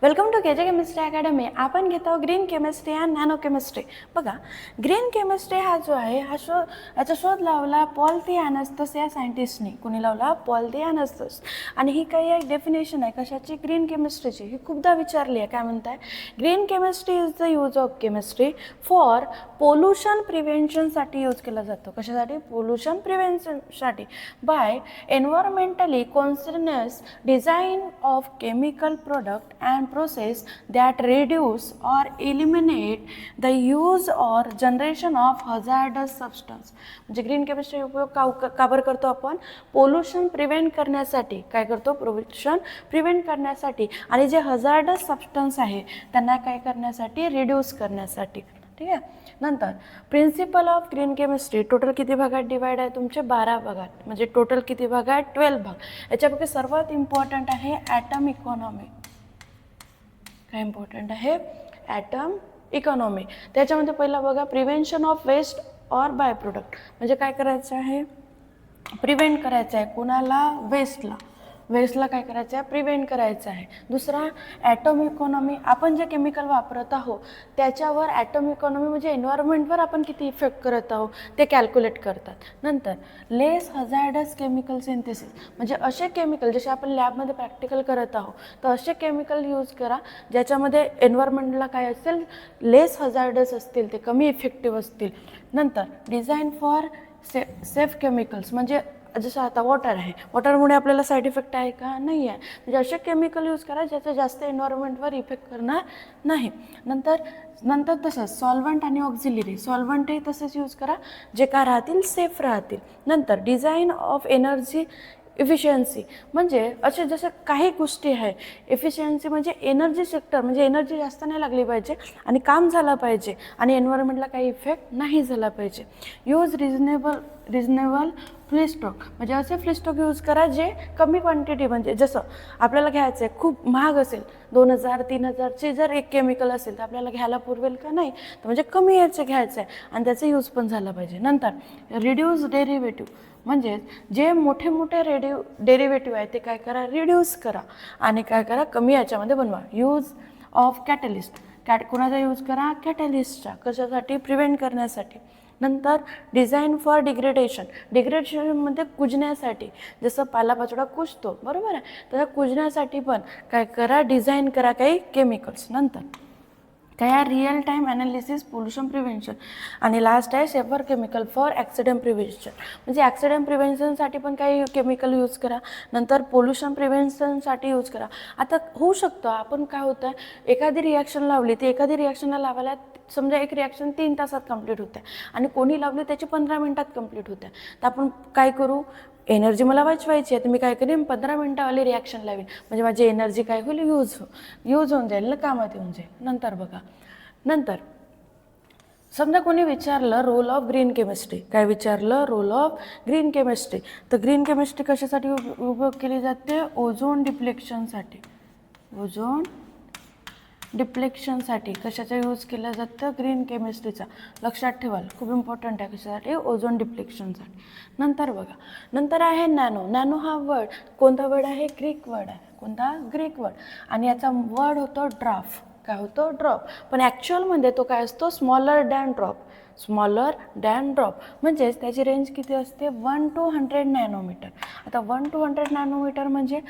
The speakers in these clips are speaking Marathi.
वेलकम टू के जे केमिस्ट्री अकॅडमी. आपण घेत आहोत green chemistry and nano chemistry. बघा, ग्रीन केमिस्ट्री हा जो आहे याचा शोध लावला पॉल थियानस्तस या सायंटिस्टने. कोणी लावला? पॉल थियानस्तस. आणि ही काही एक डेफिनेशन आहे कशाची? ग्रीन केमिस्ट्रीची. ही खूपदा विचारली आहे. काय म्हणताय? Green chemistry is the use of chemistry for pollution प्रिव्हेन्शनसाठी यूज केला जातो. कशासाठी? पोल्युशन प्रिव्हेन्शनसाठी by environmentally conscious design of chemical product and process that reduce or eliminate the use or generation of hazardous substance. म्हणजे ग्रीन केमिस्ट्री उपयोग का बरं करतो आपण? पोल्युशन प्रिव्हेंट करण्यासाठी. काय करतो? पोल्युशन प्रिव्हेंट करण्यासाठी. आणि जे हजार्डस सबस्टन्स आहे त्यांना काय करण्यासाठी? रिड्यूस करण्यासाठी. ठीक आहे. नंतर principle of green chemistry total किती भागात डिवाइड आहे? तुमचे 12 भागात. म्हणजे टोटल किती भाग आहे? 12 भाग. याच्यापैकी सर्वात इम्पॉर्टंट आहे ॲटम इकॉनॉमी. काय इम्पॉर्टंट आहे? Atom economy. त्याच्यामध्ये पहिला बघा, prevention of waste or by product. म्हणजे काय करायचं आहे? प्रिव्हेंट करायचं आहे. कुणाला? वेस्टला काय करायचं आहे? प्रिव्हेंट करायचं आहे. दुसरा ॲटम इकॉनॉमी. आपण जे केमिकल वापरत आहोत त्याच्यावर ॲटम इकॉनॉमी म्हणजे एन्व्हायरमेंटवर आपण किती इफेक्ट करत आहोत ते कॅल्क्युलेट करतात. नंतर लेस हजार्डस केमिकल सिंथेसिस. म्हणजे असे केमिकल जसे आपण लॅबमध्ये प्रॅक्टिकल करत आहोत तर असे केमिकल यूज करा ज्याच्यामध्ये एन्व्हायरमेंटला काय असेल? लेस हजार्डस असतील, ते कमी इफेक्टिव्ह असतील. नंतर डिझाईन फॉर सेफ केमिकल्स. म्हणजे जसं आता वॉटर आहे, वॉटरमुळे आपल्याला साईड इफेक्ट आहे का? नाही आहे. म्हणजे असे केमिकल यूज करा ज्याचा जास्त एन्व्हायरमेंटवर इफेक्ट करणार नाही. नंतर तसंच सॉल्वंट आणि ऑक्झिलरी. सॉल्वंटही तसेच यूज करा जे का राहतील? सेफ राहतील. नंतर डिझाईन ऑफ एनर्जी इफिशियन्सी. म्हणजे असे जसं काही गोष्टी आहे. इफिशियन्सी म्हणजे एनर्जी सेक्टर, म्हणजे एनर्जी जास्त नाही लागली पाहिजे आणि काम झालं पाहिजे आणि एन्व्हायरमेंटला काही इफेक्ट नाही झाला पाहिजे. Use reasonable feedstock. म्हणजे असे फ्ली स्टॉक यूज करा जे कमी क्वांटिटी, म्हणजे जसं आपल्याला घ्यायचं आहे खूप महाग असेल, 2000-3000ची जर एक केमिकल असेल तर आपल्याला घ्यायला पुरवेल का? नाही. तर म्हणजे कमी याचं घ्यायचं आहे आणि त्याचा यूज पण झाला पाहिजे. नंतर रिड्यूस डेरिव्हेटिव्ह. म्हणजे जे मोठे डेरिव्हेटिव्ह आहे ते काय करा? रिड्यूस करा आणि काय करा? कमी याच्यामध्ये बनवा. Use of catalyst. कोणाचा यूज करा? कॅटलिस्टचा. कशासाठी? प्रिव्हेंट करण्यासाठी. नंतर डिझाईन फॉर डिग्रेडेशनमध्ये कुजण्यासाठी. जसं पालापाचोळा कुजतो, बरोबर आहे, तर कुजण्यासाठी पण काय करा? डिझाईन करा काही केमिकल्स. नंतर काय? Real time analysis pollution prevention. आणि लास्ट आहे safer chemical for accident prevention. म्हणजे ॲक्सिडेंट प्रिव्हेन्शनसाठी पण काही केमिकल यूज करा. नंतर पोल्युशन प्रिव्हेन्शनसाठी यूज करा. आता होऊ शकतं आपण काय होतं, एखादी रिॲक्शन लावली ती एखादी रिॲक्शनला लावायला समजा एक रिॲक्शन 3 तासात कंप्लीट होते आणि कोणी लावली त्याची 15 मिनिटात कंप्लीट होते. तर आपण काय करू? एनर्जी मला वाचवायची आहे तर मी काय करेन? 15 मिनिटावाली रिॲक्शन लावेन. म्हणजे माझी एनर्जी काय होईल? यूज होऊन जाईल ना, कामात येऊन जाईल. नंतर बघा, नंतर समजा कोणी विचारलं रोल ऑफ ग्रीन केमिस्ट्री. काय विचारलं? Role of green chemistry. तर ग्रीन केमिस्ट्री कशासाठी उपयोग केली जाते? ओझोन डिप्लेक्शनसाठी. ओझोन डिप्लेक्शनसाठी कशाचा यूज केला जातं? ग्रीन केमिस्ट्रीचा. लक्षात ठेवाल, खूप इम्पॉर्टंट आहे. कशासाठी? ओझोन डिप्लेक्शनसाठी. नंतर बघा, नंतर आहे नॅनो. नॅनो हा वर्ड कोणता वर्ड आहे? ग्रीक वर्ड आहे. कोणता? Greek word. आणि याचा वर्ड होतो ड्रॉप. काय होतो? ड्रॉप. पण ॲक्च्युअलमध्ये तो काय असतो? Smaller than drop. म्हणजेच त्याची रेंज किती असते? 1 to 100 नॅनोमीटर. आता 1 to 100 नॅनोमीटर म्हणजे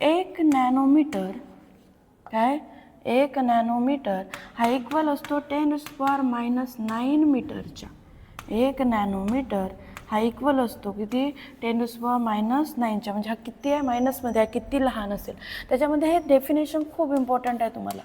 1 नॅनोमीटर. काय? 1 नॅनोमीटर हा इक्वल असतो 10⁻⁹ मीटरच्या. 1 नॅनोमीटर हा इक्वल असतो किती? 10⁻⁹च्या. म्हणजे हा किती आहे? मायनसमध्ये आहे, किती लहान असेल. त्याच्यामध्ये हे डेफिनेशन खूप इम्पॉर्टंट आहे तुम्हाला.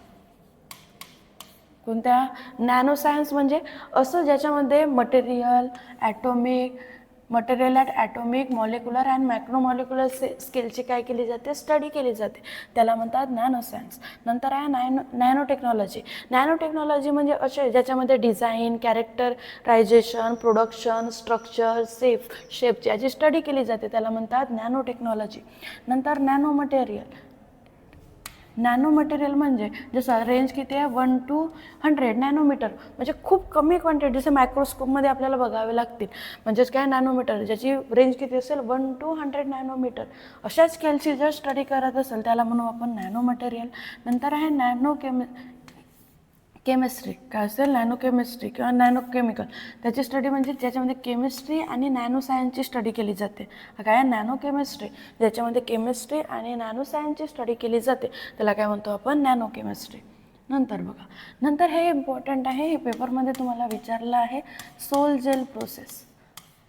कोणत्या? नॅनो सायन्स म्हणजे असं ज्याच्यामध्ये material at atomic, molecular and macromolecular स्केलची काय केली जाते? स्टडी केली जाते. त्याला म्हणतात नॅनो सायन्स. नंतर आहे नॅनो टेक्नॉलॉजी. नॅनो टेक्नॉलॉजी म्हणजे असे ज्याच्यामध्ये डिझाईन, कॅरेक्टरायझेशन, प्रोडक्शन, स्ट्रक्चर, शेपची याची स्टडी केली जाते. त्याला म्हणतात नॅनो टेक्नॉलॉजी. नंतर नॅनो नॅनो मटेरियल म्हणजे जसं रेंज किती आहे 1 to 100 नॅनोमीटर, म्हणजे खूप कमी क्वांटिटी, जसं मायक्रोस्कोपमध्ये आपल्याला बघावे लागतील. म्हणजेच काय नॅनोमीटर, ज्याची रेंज किती असेल 1 to 100 नॅनोमीटर, अशा स्केलची जर स्टडी करत असेल त्याला म्हणू आपण नॅनो मटेरियल. नंतर आहे नॅनो केमिस्ट्री, काय असेल नॅनो केमिस्ट्री किंवा नॅनो केमिकल, त्याची स्टडी म्हणजे ज्याच्यामध्ये केमिस्ट्री आणि नॅनो सायन्सची स्टडी केली जाते. काय नॅनो केमिस्ट्री, ज्याच्यामध्ये केमिस्ट्री आणि नॅनो सायन्सची स्टडी केली जाते, त्याला काय म्हणतो आपण नॅनो केमिस्ट्री. नंतर बघा, नंतर हे इम्पॉर्टंट आहे, हे पेपरमध्ये तुम्हाला विचारलं आहे, सोल जेल प्रोसेस.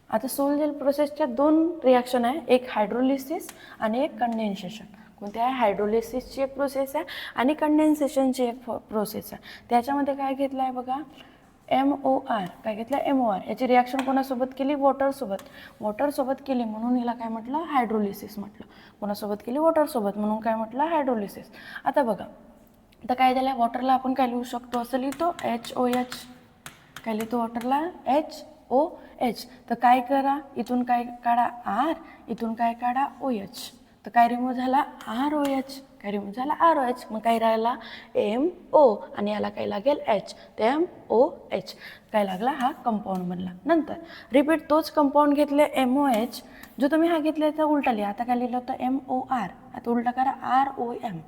आता सोल जेल प्रोसेसच्या 2 रिॲक्शन आहे, एक हायड्रोलिसिस आणि एक कंडेन्सेशन. कोणती आहे, हायड्रोलिसिसची एक प्रोसेस आहे आणि कंडेन्सेशनची एक प्रोसेस आहे. त्याच्यामध्ये काय घेतलं आहे बघा, MOR, काय घेतलं MOR, याची रिॲक्शन कोणासोबत केली, वॉटरसोबत केली, म्हणून हिला काय म्हटलं, हायड्रोलिसिस म्हटलं. कोणासोबत केली, वॉटरसोबत, म्हणून काय म्हटलं, हायड्रोलिसिस. आता बघा, आता काय झालं, वॉटरला आपण काय लिहू शकतो, असं लिहितो HOH, काय लिहितो वॉटरला HOH. तर काय करा, इथून काय काढा R, इथून काय काढा OH, तर काय रिमूव्ह झाला ROH, काय रिमूव्ह झाला ROH, मग काय राहिला MO आणि याला काय लागेल H, ते MOH काय लागला, हा कंपाऊंड बनला. नंतर रिपीट तोच कंपाऊंड घेतले MOH, जो तुम्ही हा घेतला तर उलटा लिहा. आता काय लिहिलं होतं MOR, आता उलटा करा ROM.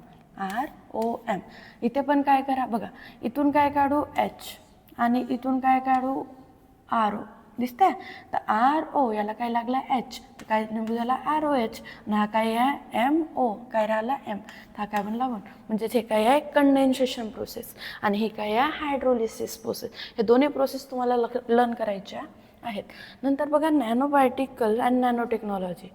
इथे पण काय करा बघा, इथून काय काढू H आणि इथून काय काढू RO, दिसतंय. तर RO याला काय लागला H, तर काय निघू झाला ROH, आणि हा काय आहे MO, काय राहिला M, तर हा काय बनला 1. म्हणजे हे काय आहे, कंडेन्सेशन प्रोसेस आणि हे काय आहे, हायड्रोलिसिस प्रोसेस. हे दोन्ही प्रोसेस तुम्हाला लर्न करायच्या आहेत. नंतर बघा नॅनो पार्टिकल आणि नॅनो टेक्नॉलॉजी.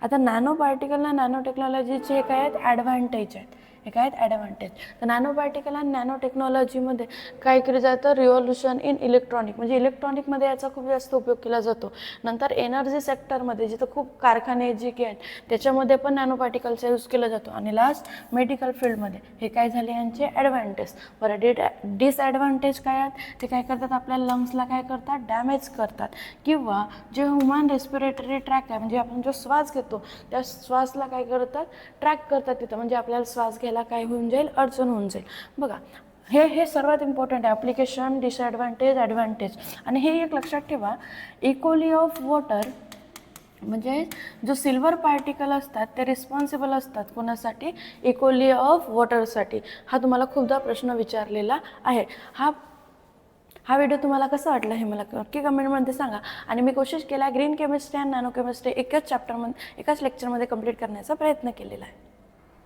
आता नॅनो पार्टिकल आणि नॅनो टेक्नॉलॉजीचे हे काय आहेत, ॲडव्हान्टेज आहेत. हे काय आहेत, ॲडव्हान्टेज. तर नॅनो पार्टिकल आणि नॅनो टेक्नॉलॉजीमध्ये काय केलं जातं, रिव्हॉल्युशन इन इलेक्ट्रॉनिक, म्हणजे इलेक्ट्रॉनिकमध्ये याचा खूप जास्त उपयोग केला जातो. नंतर एनर्जी सेक्टरमध्ये जिथं खूप कारखाने जे की आहेत त्याच्यामध्ये पण नॅनो पार्टिकलचा यूज केला जातो. आणि लास्ट मेडिकल फील्डमध्ये हे काय झाले यांचे ॲडव्हान्टेज. बरं, डिसॲडव्हान्टेज काय आहेत, ते काय करतात, आपल्या लंग्सला काय करतात, डॅमेज करतात, किंवा जे ह्युमन रेस्पिरेटरी ट्रॅक आहे, म्हणजे आपण जो श्वास घेतो त्या श्वासला काय करतात, ट्रॅक करतात तिथं, म्हणजे आपल्याला श्वास घ्यायला काय होऊन जाईल, अडचण होऊन जाईल. बघा, हे सर्वात इम्पॉर्टंट आहे, ॲप्लिकेशन, डिसॲडव्हान्टेज, ॲडव्हान्टेज. आणि हे एक लक्षात ठेवा, इक्वली ऑफ वॉटर, म्हणजे जो सिल्वर पार्टिकल असतात ते रिस्पॉन्सिबल असतात कोणासाठी, इक्वली ऑफ वॉटरसाठी. हा तुम्हाला खूपदा प्रश्न विचारलेला आहे. हा व्हिडिओ तुम्हाला कसा वाटला हे मला नक्की कमेंटमध्ये सांगा. आणि मी कोशिश केला ग्रीन केमिस्ट्री आणि नॅनो केमिस्ट्री एकाच लेक्चरमध्ये कंप्लीट करण्याचा प्रयत्न केलेला आहे.